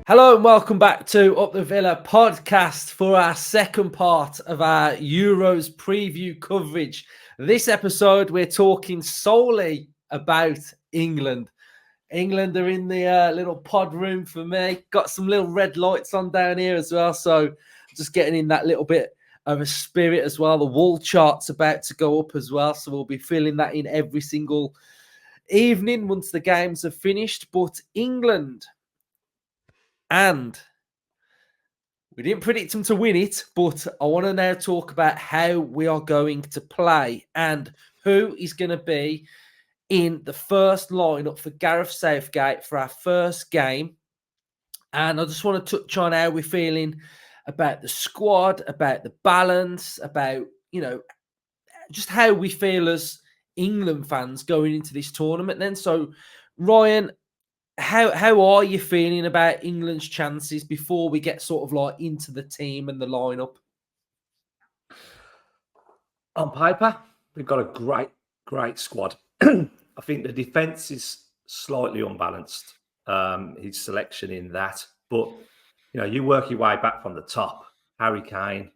Hello and welcome back to Up the Villa podcast for our second part of our Euros preview coverage. This episode, we're talking solely about England. England are in the little pod room for me. Got some little red lights on down here as well. So just getting in that little bit of a spirit as well. The wall chart's about to go up as well. So we'll be filling that in every single evening once the games are finished. But England... And we didn't predict them to win it, but I want to now talk about how we are going to play and who is going to be in the first lineup for Gareth Southgate for our first game. And I just want to touch on how we're feeling about the squad, about the balance, about, just how we feel as England fans going into this tournament then. So, Ryan, how are you feeling about England's chances before we get sort of like into the team and the lineup? On paper, we've got a great squad. I think the defence is slightly unbalanced. His selection in that, but you work your way back from the top. Harry Kane,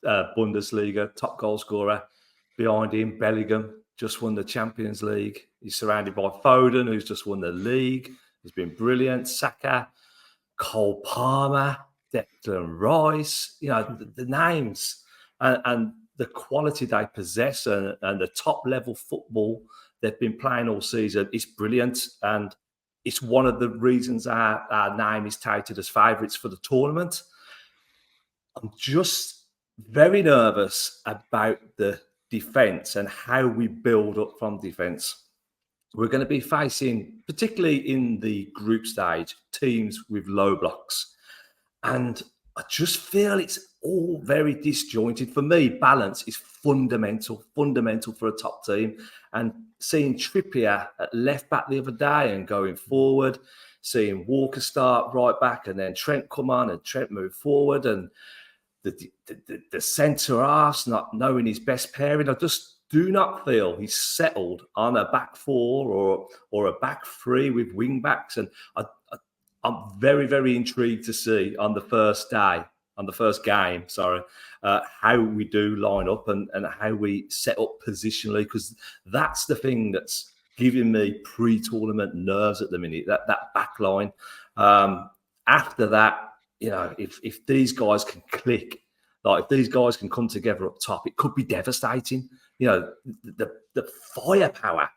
Bundesliga top goal scorer. Behind him, Bellingham just won the Champions League. He's surrounded by Foden, who's just won the league. He's been brilliant. Saka, Cole Palmer, Declan Rice. The names and the quality they possess and the top level football they've been playing all season is brilliant. And it's one of the reasons our name is touted as favourites for the tournament. I'm just very nervous about the defence and how we build up from defence. We're going to be facing, particularly in the group stage, teams with low blocks. And I just feel it's all very disjointed. For me, balance is fundamental for a top team. And seeing Trippier at left back the other day and going forward, seeing Walker start right back and then Trent come on and Trent move forward, and the centre halves not knowing his best pairing. I just do not feel he's settled on a back four or a back three with wing backs. And I'm very, very intrigued to see on the first game, how we do line up and how we set up positionally, because that's the thing that's giving me pre-tournament nerves at the minute, that back line. After that, if these guys can click, like if these guys can come together up top, it could be devastating. The firepower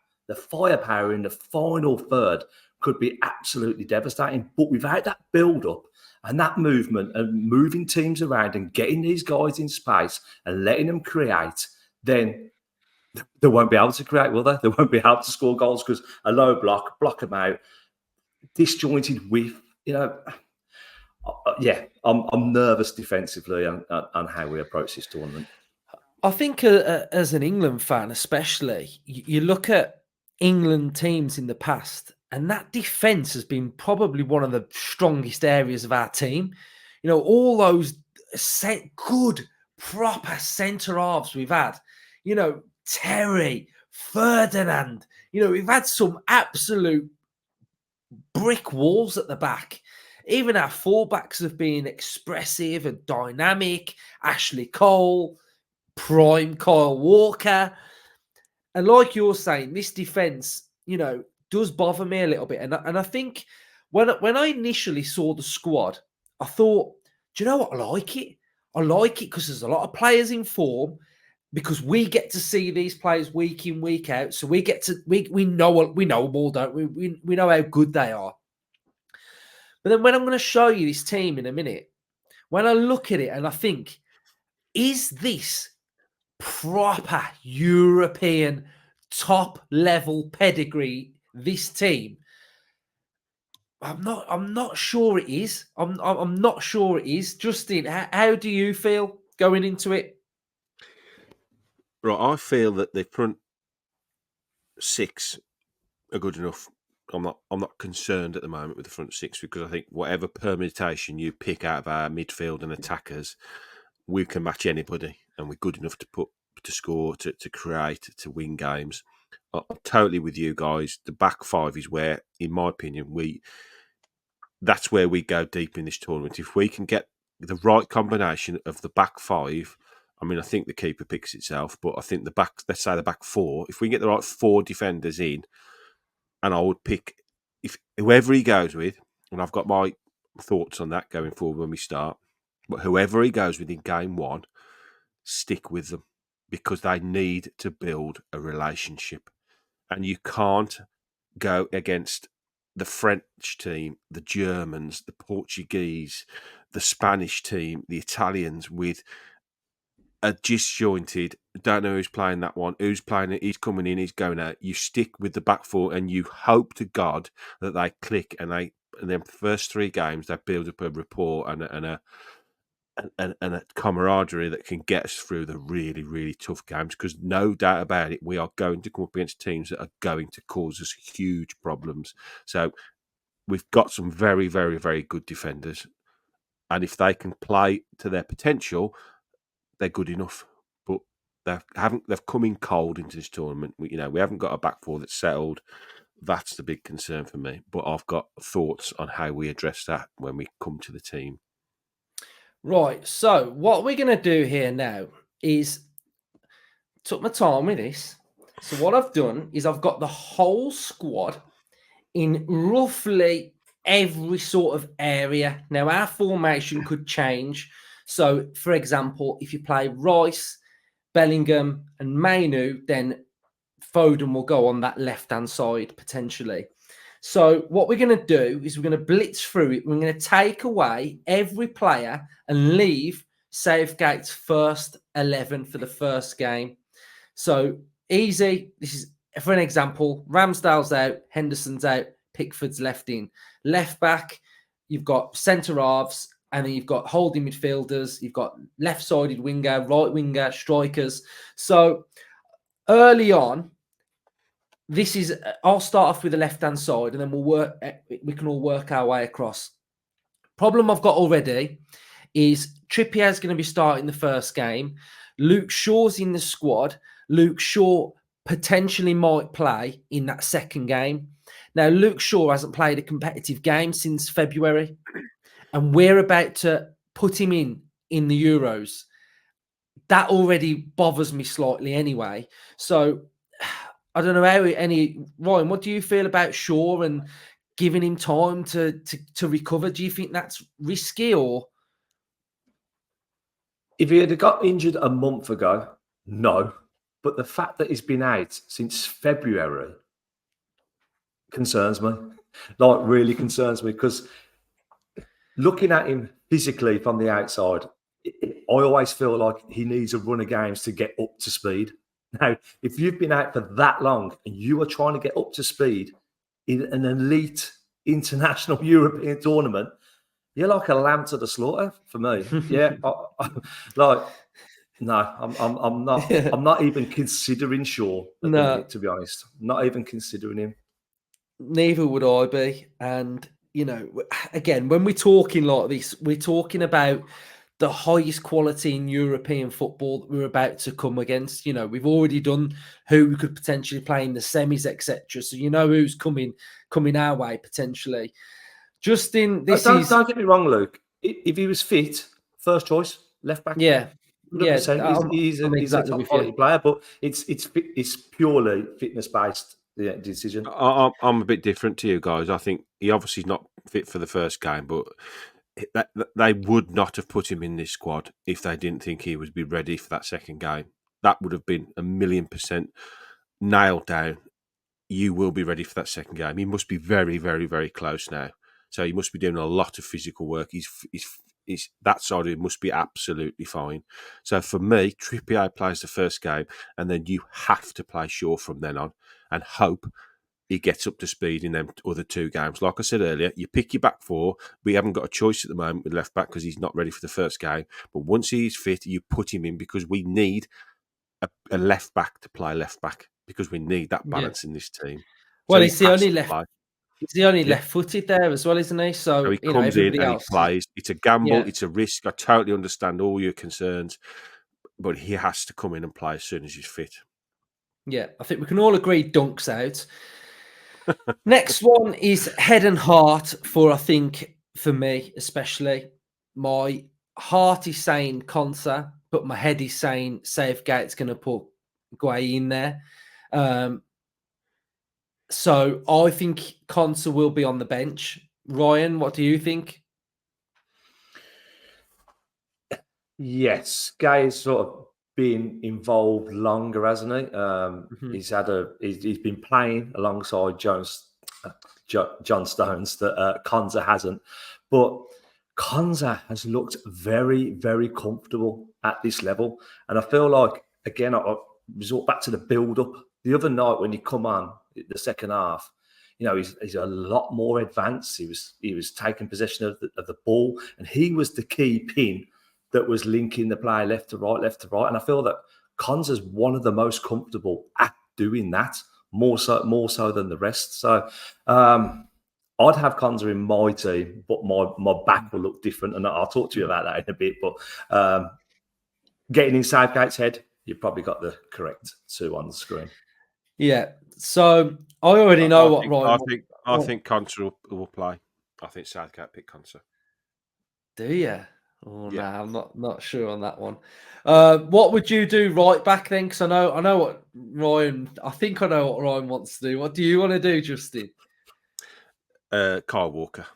in the final third could be absolutely devastating. But without that build-up and that movement and moving teams around and getting these guys in space and letting them create, then they won't be able to create, will they? They won't be able to score goals because a low block them out, disjointed with, I'm nervous defensively on how we approach this tournament. I think as an England fan, especially, you look at England teams in the past, and that defence has been probably one of the strongest areas of our team. All those good, proper centre halves we've had. Terry, Ferdinand. We've had some absolute brick walls at the back. Even our fullbacks have been expressive and dynamic. Ashley Cole, prime Kyle Walker. And like you're saying, this defence, does bother me a little bit. And I think when I initially saw the squad, I thought, do you know what? I like it. I like it because there's a lot of players in form, because we get to see these players week in, week out. So we get to, we know them all, don't we? We know how good they are. But then when I'm going to show you this team in a minute, when I look at it and I think, is this proper European top level pedigree, this team? I'm not sure it is. I'm not sure it is. Justin, how do you feel going into it? Right, I feel that the front six are good enough. I'm not concerned at the moment with the front six, because I think whatever permutation you pick out of our midfield and attackers, we can match anybody, and we're good enough to score, to create, to win games. I'm totally with you guys. The back five is where, in my opinion, that's where we go deep in this tournament. If we can get the right combination of the back five, I mean, I think the keeper picks itself, but I think the back, let's say the back four, if we get the right four defenders in, and I would pick if whoever he goes with, and I've got my thoughts on that going forward when we start, but whoever he goes with in game one, stick with them because they need to build a relationship. And you can't go against the French team, the Germans, the Portuguese, the Spanish team, the Italians with a disjointed, don't know who's playing that one, who's playing it, he's coming in, he's going out. You stick with the back four and you hope to God that they click and then first three games they build up a rapport and a camaraderie that can get us through the really, really tough games, because no doubt about it, we are going to come up against teams that are going to cause us huge problems. So we've got some very, very, very good defenders. And if they can play to their potential, they're good enough. But they've come in cold into this tournament. We haven't got a back four that's settled. That's the big concern for me. But I've got thoughts on how we address that when we come to the team. Right. So what we're going to do here now is took my time with this. So what I've done is I've got the whole squad in roughly every sort of area. Now, our formation could change. So, for example, if you play Rice, Bellingham, and Mainu, then Foden will go on that left-hand side potentially. So, what we're going to do is we're going to blitz through it. We're going to take away every player and leave Southgate's first 11 for the first game. So, easy. This is, for an example, Ramsdale's out, Henderson's out, Pickford's left in. Left back, you've got centre halves, and then you've got holding midfielders, you've got left-sided winger, right winger, strikers. So early on, I'll start off with the left-hand side, and then we can all work our way across. Problem I've got already is Trippier's going to be starting the first game. Luke Shaw's in the squad. Luke Shaw potentially might play in that second game. Now, Luke Shaw hasn't played a competitive game since February, and we're about to put him in the Euros. That already bothers me slightly anyway. So I don't know Ryan, what do you feel about Shaw and giving him time to recover? Do you think that's risky or? If he had got injured a month ago, no. But the fact that he's been out since February concerns me. Like, really concerns me, because looking at him physically from the outside, I always feel like he needs a run of games to get up to speed. Now, if you've been out for that long and you are trying to get up to speed in an elite international European tournament, you're like a lamb to the slaughter for me. Yeah, I'm not even considering Shaw at the minute, to be honest. Not even considering him. Neither would I be. And, again, when we're talking like this, we're talking about the highest quality in European football that we're about to come against. We've already done who we could potentially play in the semis, etc. So who's coming our way potentially. Justin, don't get me wrong, Luke. If he was fit, first choice, left back. Yeah. 100%. He's a top quality player, but it's purely fitness based decision. I'm a bit different to you guys. I think he obviously is not fit for the first game, but they would not have put him in this squad if they didn't think he would be ready for that second game. That would have been 1,000,000% nailed down. You will be ready for that second game. He must be very, very, very close now. So he must be doing a lot of physical work. He's that side of it must be absolutely fine. So for me, Trippier plays the first game, and then you have to play Shaw from then on and hope he gets up to speed in them other two games. Like I said earlier, you pick your back four. We haven't got a choice at the moment with left back because he's not ready for the first game. But once he's fit, you put him in because we need a left back to play left back because we need that balance in this team. Well, he's the only left. He's the only left-footed there as well, isn't he? So he comes in and else, he plays. It's a gamble. It's a risk. I totally understand all your concerns, but he has to come in and play as soon as he's fit. Yeah, I think we can all agree Dunk's out. Next one is head and heart I think, for me, especially. My heart is saying Konsa, but my head is saying Southgate's going to put Guay in there. So I think Konsa will be on the bench. Ryan, what do you think? Yes, Gay has sort of been involved longer, hasn't he? He's been playing alongside John Stones that Konza hasn't, but Konza has looked very, very comfortable at this level, and I feel like again I resort back to the build-up the other night when you come on the second half. You know, he's a lot more advanced. He was taking possession of the ball, and he was the key pin that was linking the play left to right. And I feel that Konza's one of the most comfortable at doing that, more so than the rest. So I'd have Konza in my team, but my back will look different. And I'll talk to you about that in a bit. But getting in Southgate's head, you've probably got the correct two on the screen. Yeah. So I already know what Ryan. I think Konsa will play. I think Southgate pick Konsa. Do you? Oh Yeah. no, I'm not sure on that one. What would you do right back then? Because I know what Ryan. I think I know what Ryan wants to do. What do you want to do, Justin? Kyle Walker.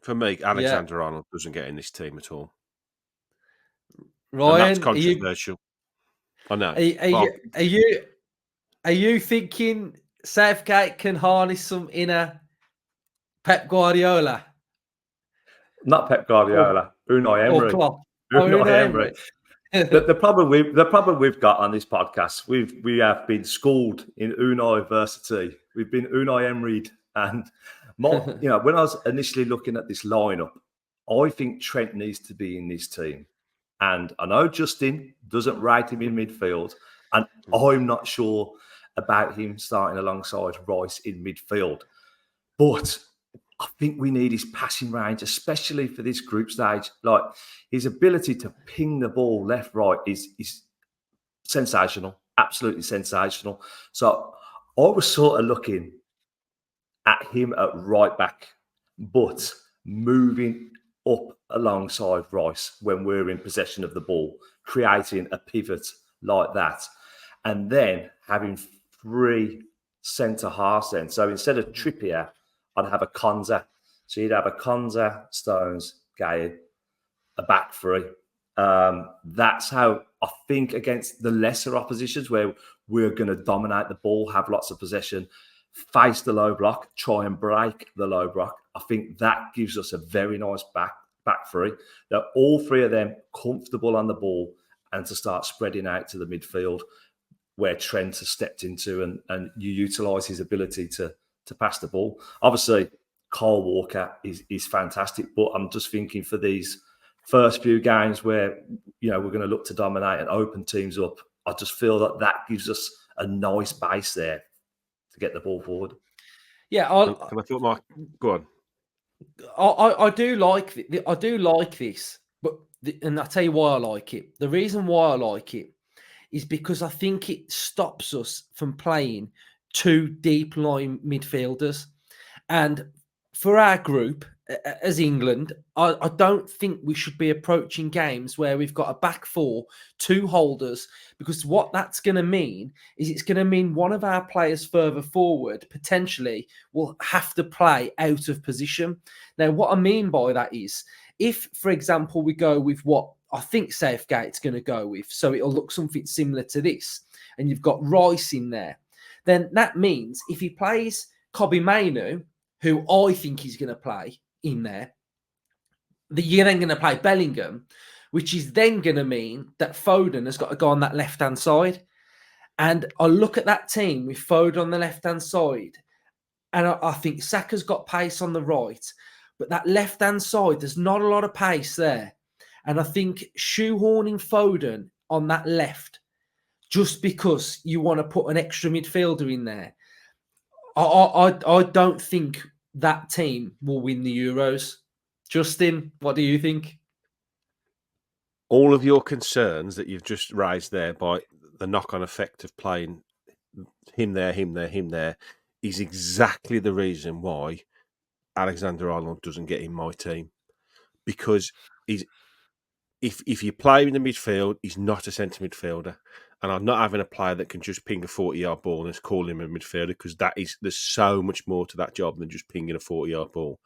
For me, Alexander Arnold doesn't get in this team at all. Ryan, and that's controversial. I know. Are you thinking Southgate can harness some inner Pep Guardiola? Not Pep Guardiola, Unai Emery. Unai Emery. The problem we've got on this podcast, we have been schooled in Unai versity. We've been Unai Emery'd, and when I was initially looking at this lineup, I think Trent needs to be in this team, and I know Justin doesn't rate him in midfield, and I'm not sure about him starting alongside Rice in midfield, but I think we need his passing range, especially for this group stage. Like his ability to ping the ball left, right is sensational, absolutely sensational. So I was sort of looking at him at right back, but moving up alongside Rice when we're in possession of the ball, creating a pivot like that, and then having three centre halves then. So instead of Trippier, I'd have a Konza. So you'd have a Konza, Stones, Gay, a back three. That's how I think against the lesser oppositions where we're going to dominate the ball, have lots of possession, face the low block, try and break the low block. I think that gives us a very nice back three. They're all three of them comfortable on the ball and to start spreading out to the midfield where Trent has stepped into and you utilise his ability to pass the ball. Obviously, Kyle Walker is fantastic, but I'm just thinking for these first few games where we're going to look to dominate and open teams up, I just feel that gives us a nice base there to get the ball forward. Yeah, can I put my go on? I do like this, but and I'll tell you why I like it. The reason why I like it is because I think it stops us from playing two deep line midfielders. And for our group, as England, I don't think we should be approaching games where we've got a back four, two holders, because what that's going to mean is it's going to mean one of our players further forward potentially will have to play out of position. Now, what I mean by that is if, for example, we go with what I think Southgate's going to go with, so it'll look something similar to this, and you've got Rice in there, then that means if he plays Kobe Mainu, who I think he's going to play in there, you're then going to play Bellingham, which is then going to mean that Foden has got to go on that left-hand side. And I look at that team with Foden on the left-hand side, and I think Saka's got pace on the right, but that left-hand side, there's not a lot of pace there. And I think shoehorning Foden on that left, just because you want to put an extra midfielder in there, I don't think that team will win the Euros. Justin, what do you think? All of your concerns that you've just raised there by the knock-on effect of playing him there, is exactly the reason why Alexander-Arnold doesn't get in my team, because if you play in the midfield, he's not a centre midfielder. And I'm not having a player that can just ping a 40-yard ball and call him a midfielder, because there's so much more to that job than just pinging a 40-yard ball.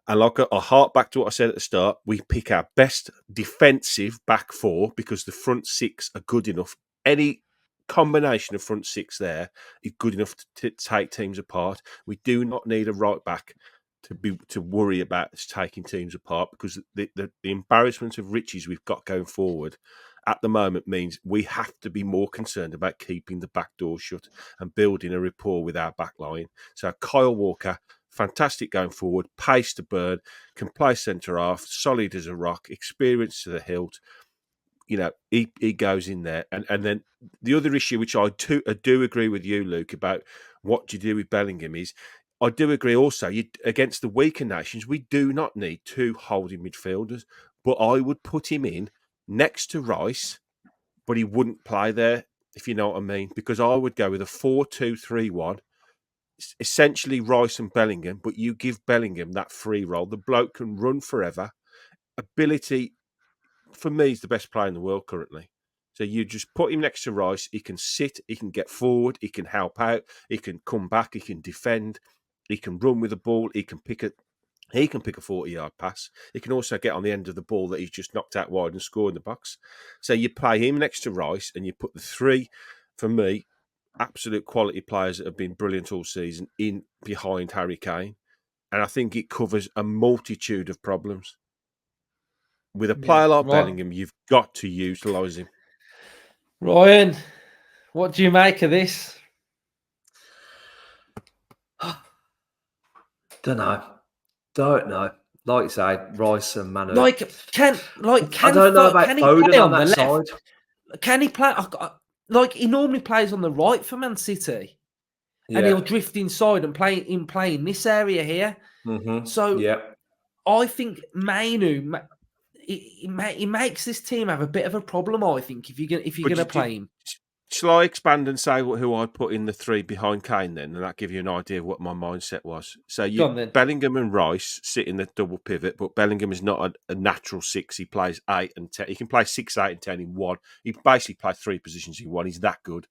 And like I hark back to what I said at the start, we pick our best defensive back four because the front six are good enough. Any combination of front six there is good enough to take teams apart. We do not need a right back to worry about taking teams apart, because the embarrassment of riches we've got going forward at the moment means we have to be more concerned about keeping the back door shut and building a rapport with our back line. So Kyle Walker, fantastic going forward, pace to burn, can play centre half, solid as a rock, experienced to the hilt. You know, he goes in there. And then the other issue, which I do agree with you, Luke, about what do you do with Bellingham, is I do agree also, against the weaker nations, we do not need two holding midfielders, but I would put him in next to Rice, but he wouldn't play there, if you know what I mean, because I would go with a 4-2-3-1, essentially Rice and Bellingham, but you give Bellingham that free role. The bloke can run forever. Ability, for me, is the best player in the world currently. So you just put him next to Rice. He can sit, he can get forward, he can help out, he can come back, he can defend, he can run with the ball, he can pick a 40-yard pass. He can also get on the end of the ball that he's just knocked out wide and score in the box. So you play him next to Rice and you put the three, for me, absolute quality players that have been brilliant all season in behind Harry Kane. And I think it covers a multitude of problems. With a player like Bellingham, you've got to utilise him. Ryan, what do you make of this? Don't know. Like you say, Rice and Manu. I don't know about Foden on that side. Can he play? Like, he normally plays on the right for Man City, and he'll drift inside and play in this area here. Mm-hmm. So I think Manu, he makes this team have a bit of a problem. I think if you're going to play him. Shall I expand and say who I put in the three behind Kane then, and that give you an idea of what my mindset was? So Bellingham and Rice sit in the double pivot, but Bellingham is not a natural six. He plays 8 and 10. He can play 6, 8 and 10 in one. He basically plays 3 positions in one. He's that good.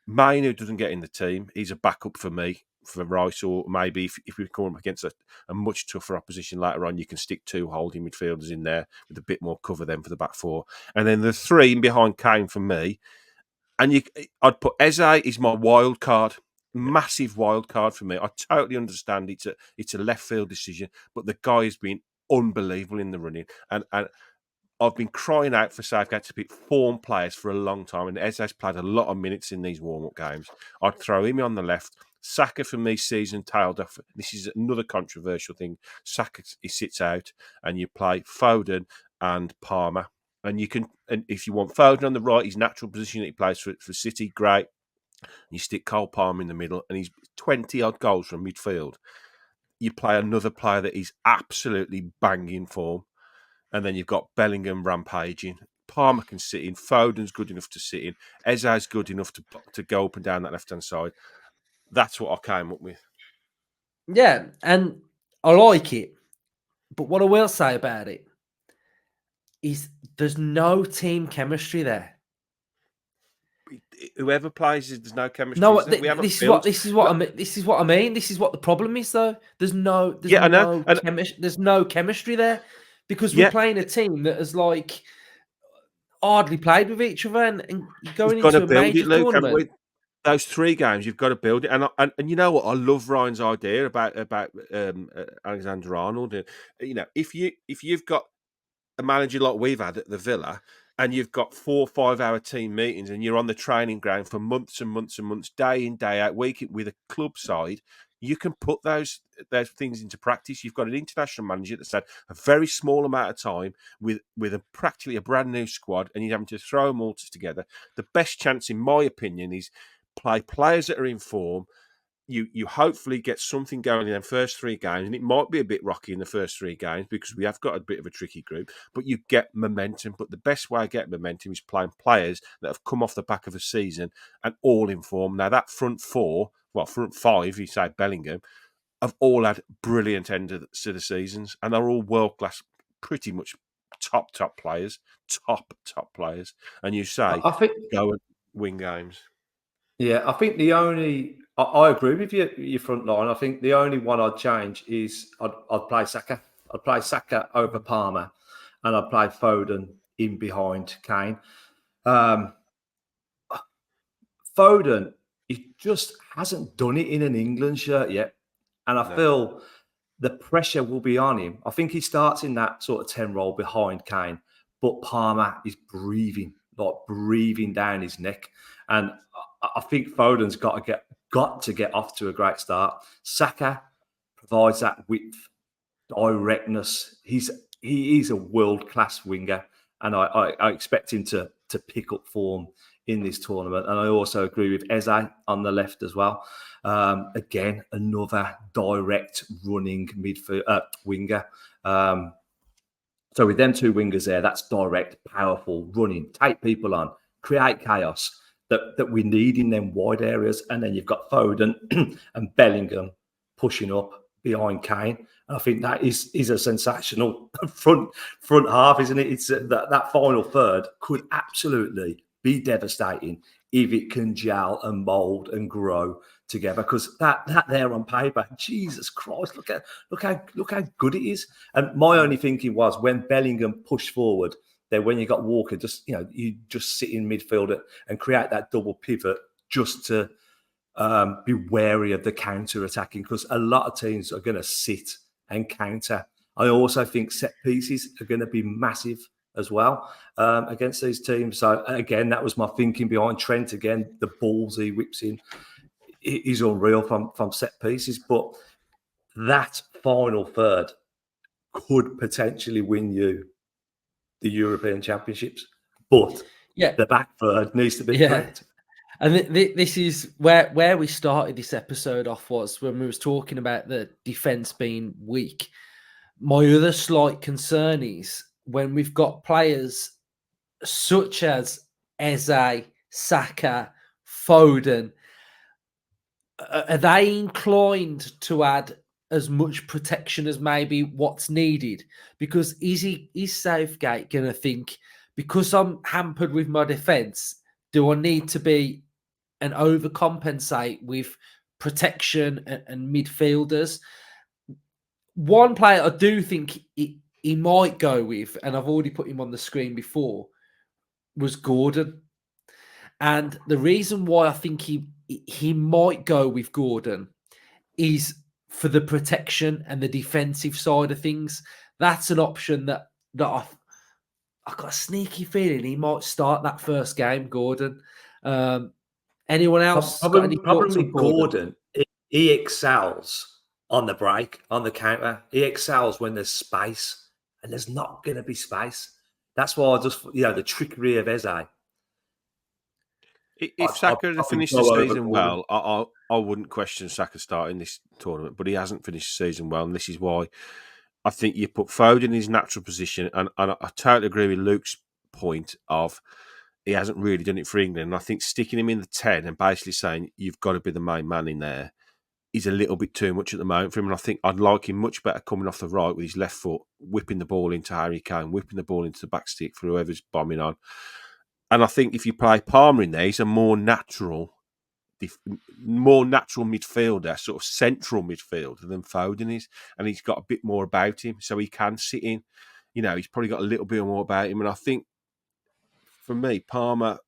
Mainu doesn't get in the team. He's a backup for me, for Rice, or maybe if we come up against a much tougher opposition later on, you can stick 2 holding midfielders in there with a bit more cover then for the back four. And then the 3 in behind Kane for me. And I'd put Eze is my wild card, massive wild card for me. I totally understand it's a left field decision, but the guy has been unbelievable in the running. And I've been crying out for Southgate to pick form players for a long time, and Eze's played a lot of minutes in these warm-up games. I'd throw him on the left. Saka, for me, season tailed off. This is another controversial thing. Saka, he sits out, and you play Foden and Palmer. And if you want Foden on the right, his natural position that he plays for City, great. You stick Cole Palmer in the middle, and he's 20-odd goals from midfield. You play another player that is absolutely banging form, and then you've got Bellingham rampaging. Palmer can sit in. Foden's good enough to sit in. Eze's good enough to go up and down that left-hand side. That's what I came up with. Yeah, and I like it. But what I will say about it is there's no team chemistry there. Whoever plays, there's no chemistry. No, this is what I mean. This is what the problem is, though. There's no chemistry there, because we're playing a team that has hardly played with each other, and going into a major tournament. Those 3 games, you've got to build it, and you know what? I love Ryan's idea about Alexander Arnold. You know, if you've got a manager like we've had at the Villa, and you've got 4 or 5 hour team meetings, and you're on the training ground for months and months and months, day in, day out, week with a club side, you can put those things into practice. You've got an international manager that's had a very small amount of time with practically a brand new squad, and you're having to throw them all together. The best chance, in my opinion, is play players that are in form. You hopefully get something going in the first 3 games, and it might be a bit rocky in the first 3 games because we have got a bit of a tricky group, but you get momentum. But the best way to get momentum is playing players that have come off the back of a season and all in form. Now, that front 4 front five, you say Bellingham, have all had brilliant end to the seasons, and they're all world class, pretty much top players, top players. And you say, I think, go and win games. yeah, I think I agree with you, your front line. I think the only one I'd change is I'd play Saka. I'd play Saka over Palmer, and I'd play Foden in behind Kane. Foden, he just hasn't done it in an England shirt yet. And I feel the pressure will be on him. I think he starts in that sort of 10 role behind Kane, but Palmer is breathing down his neck. And I think Foden's got to get off to a great start. Saka provides that width, directness. He is a world-class winger, and I expect him to pick up form in this tournament. And I also agree with Eze on the left as well. Again, another direct running winger. So with them two wingers there, that's direct, powerful, running, take people on, create chaos that we need in them wide areas. And then you've got Foden and Bellingham pushing up behind Kane. And I think that is a sensational front half, isn't it? It's that final third could absolutely be devastating if it can gel and mold and grow together. Because that there on paper, Jesus Christ, look how good it is. And my only thinking was when Bellingham pushed forward, then when you got Walker, you just sit in midfield and create that double pivot just to be wary of the counter attacking, because a lot of teams are going to sit and counter. I also think set pieces are going to be massive as well against these teams. So again, that was my thinking behind Trent. Again, the balls he whips in is unreal from set pieces. But that final third could potentially win you the European Championships. But the back third needs to be correct. And this is where we started this episode off, was when we was talking about the defence being weak. My other slight concern is when we've got players such as Eze, Saka, Foden, are they inclined to add as much protection as maybe what's needed? Because is Southgate going to think, because I'm hampered with my defence, do I need to be and overcompensate with protection and midfielders? One player I do think he might go with, and I've already put him on the screen before, was Gordon. And the reason why I think he might go with Gordon is for the protection and the defensive side of things. That's an option that I've got a sneaky feeling he might start that first game, Gordon. Anyone else got any thoughts on Gordon? He excels on the break, on the counter. He excels when there's space, and there's not going to be space. That's why the trickery of Eze. If Saka had finished the season well, I wouldn't question Saka starting this tournament, but he hasn't finished the season well, and this is why I think you put Foden in his natural position, and I totally agree with Luke's point of he hasn't really done it for England. And I think sticking him in the 10 and basically saying you've got to be the main man in there is a little bit too much at the moment for him. And I think I'd like him much better coming off the right with his left foot, whipping the ball into Harry Kane, whipping the ball into the back stick for whoever's bombing on. And I think if you play Palmer in there, he's a more natural midfielder, sort of central midfielder than Foden is. And he's got a bit more about him, so he can sit in. He's probably got a little bit more about him. And I think, for me, Palmer,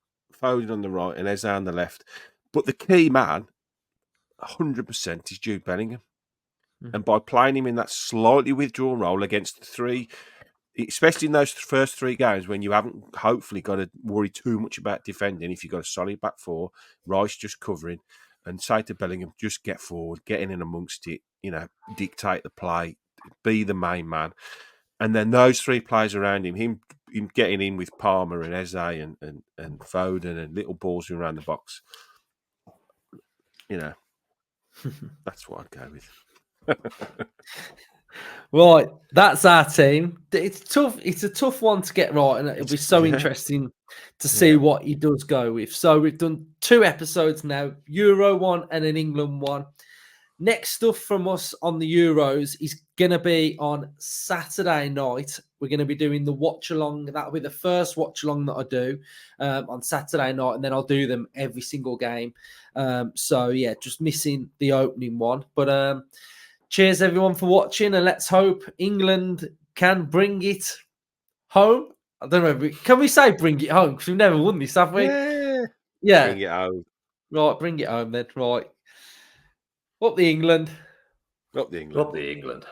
Foden on the right and Eze on the left. But the key man, 100%, is Jude Bellingham. Mm-hmm. And by playing him in that slightly withdrawn role against the three, especially in those first three games when you haven't hopefully got to worry too much about defending, if you've got a solid back four, Rice just covering, and say to Bellingham, just get forward, get in amongst it, dictate the play, be the main man. And then those three players around him getting in with Palmer and Eze and Foden and little balls around the box, that's what I'd go with. Right, that's our team. It's tough. It's a tough one to get right, and it'll be so Yeah. interesting to see Yeah. what he does go with. So we've done 2 episodes now, Euro one and an England one. Next stuff from us on the Euros is going to be on Saturday night. We're going to be doing the watch along. That'll be the first watch along that I do on Saturday night, and then I'll do them every single game. So yeah, just missing the opening one. But cheers everyone for watching, and let's hope England can bring it home. I don't know. Can we say bring it home? Because we've never won this, have we? Yeah. Yeah. Bring it home. Right, bring it home then. Right. Up the England. Up the England. Up the England.